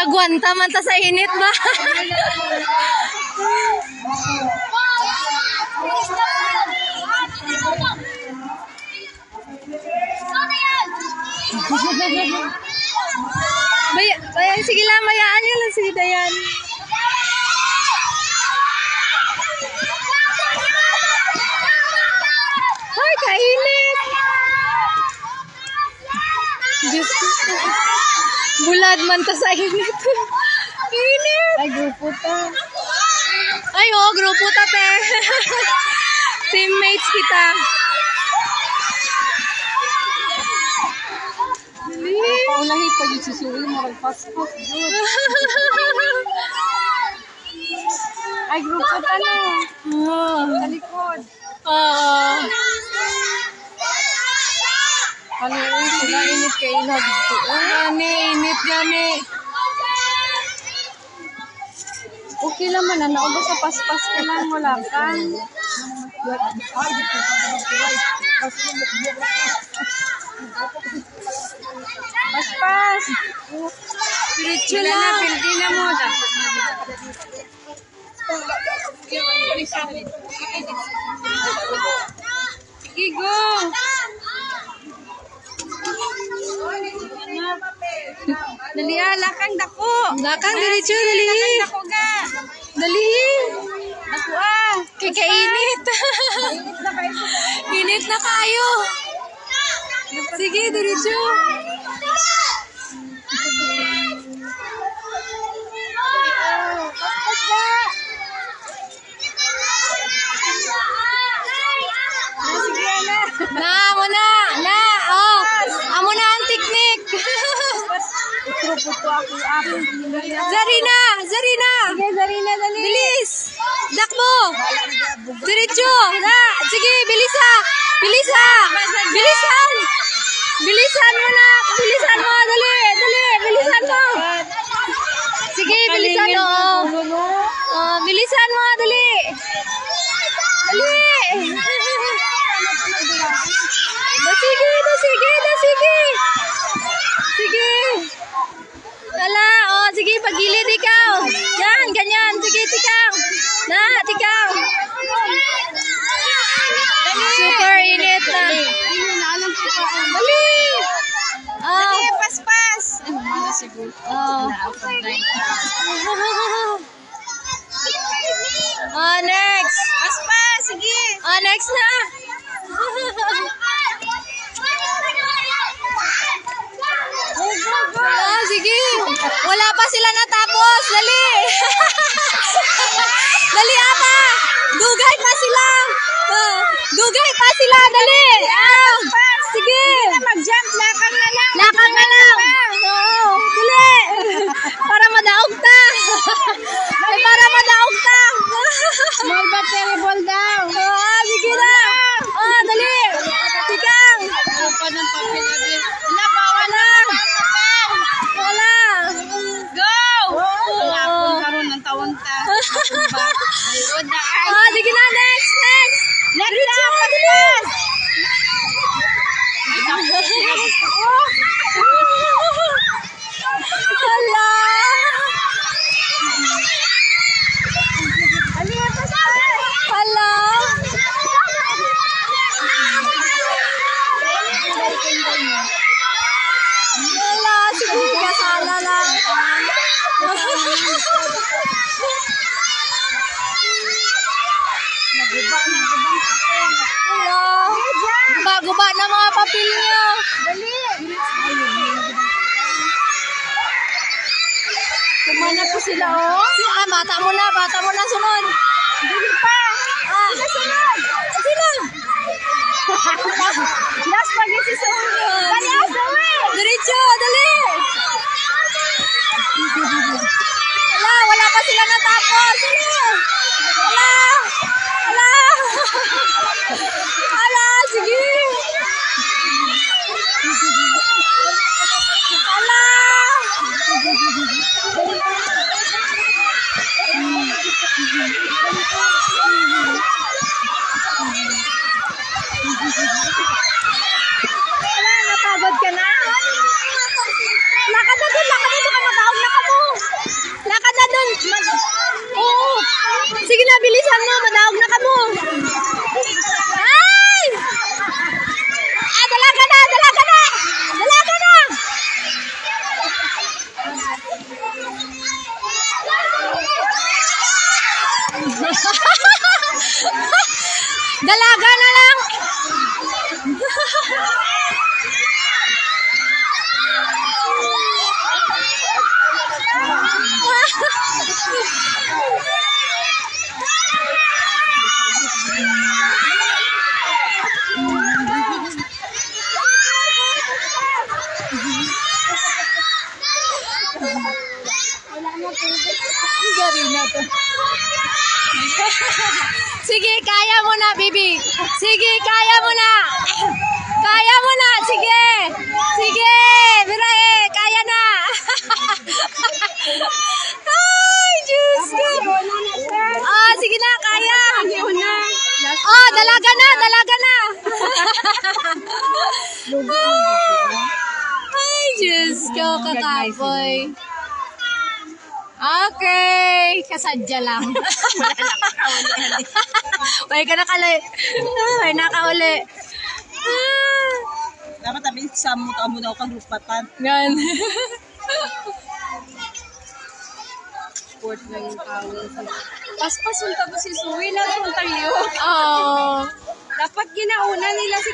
Agwanta man ta sa init ba? Sige lang, mayaan nyo lang, sige Dayan. Ay, kainit! Diyos ko. Bulad man ta sa init. Init! Ay, grupo ta. Ay, oo, grupo ta, te. Teammates kita. Paulahi pa yung susuwi, maragpas-pas. Ay, grupo ta na. Sa likod. Oo. Kaluoy sila, init kayo na dito. Gani, init gani. Okay lang man, naubos sa paspas ka lang, wala kan. Paspas! Diretso Wala na, lang. pildi na mo da. Sige, go! Dali lakang dako. Dakang, diretso, dali. Lakang dako ga. Dali. Dako Kay kainit. Init na kayo. Sige, diretso. Na, amo na. Na, oh. Amo na ang teknik. Grupo ako ako. Zarina, Zarina. Sige, Zarina, dali. Bilis. Dakbo. Diretso. Na, sige, bilisa. Bilisa. Bilisan. Bilisan mo na. Bilisan mo. Dali, dali. Bilisan mo. Sige, bilisan mo. Oh, bilisan mo. Dali. Dali. Sige, sige. Sige. Tala, oh, sige, pagilid ikaw. Yan, ganyan. Sige, tikaw. Na, tikaw. Super init na. Dali. Oh. Paspas. Oh. Oh, next. Paspas, sige. Oh, next na. Oh, sige. Wala pa sila natapos. Dali. Dali ata. Dugay pa sila. Oh, dugay pa sila. Dali. Ah, sige. Mag-jump, lakang na lang. Lakang na lang. Oo. Dali. Para madaog ta. Ay, para madaog ta. Small but terrible daw. Oh, sige na. Oh, dali. Tikang. Upa ng papel agad. Wala, bawal na. Wala. Go! Oo. Lapon karon ng tawon ta. Ayun na. Oh, sige na. Next. Next. Next na, paspas. Hala. Ali, paspas. Hala. Hala. Sige, kasala lang. Hala. Guba-guba na mga papel niyo. Dali. Kumana po sila, oh. Bata mo na, sunod. Dali pa. Sila sunod. Sila. Last pagi si sunod. Dali, asawi. Diretso, dali. Wala pa sila natapos. Hala, sige. Hala. Wala, napagod ka na. Lakad na doon ka mataog na ka mo. Sige, kaya mo na, baby. Sige, kaya mo na. Kaya mo na, sige. Sige, Birae, kaya na. Ay, Diyos ko. Sige na, kaya. Dalaga na, dalaga na. Ay, Diyos ko, kakapoy. Okay, kasadya lang. May ka nakali. May nakauli. Dapat sabihin sa muta mo daw kang lupatan. Gan. Sport na yung tawag. Paspas unta ko si Suwi na kung tayo. Oh. Dapat ginauna nila si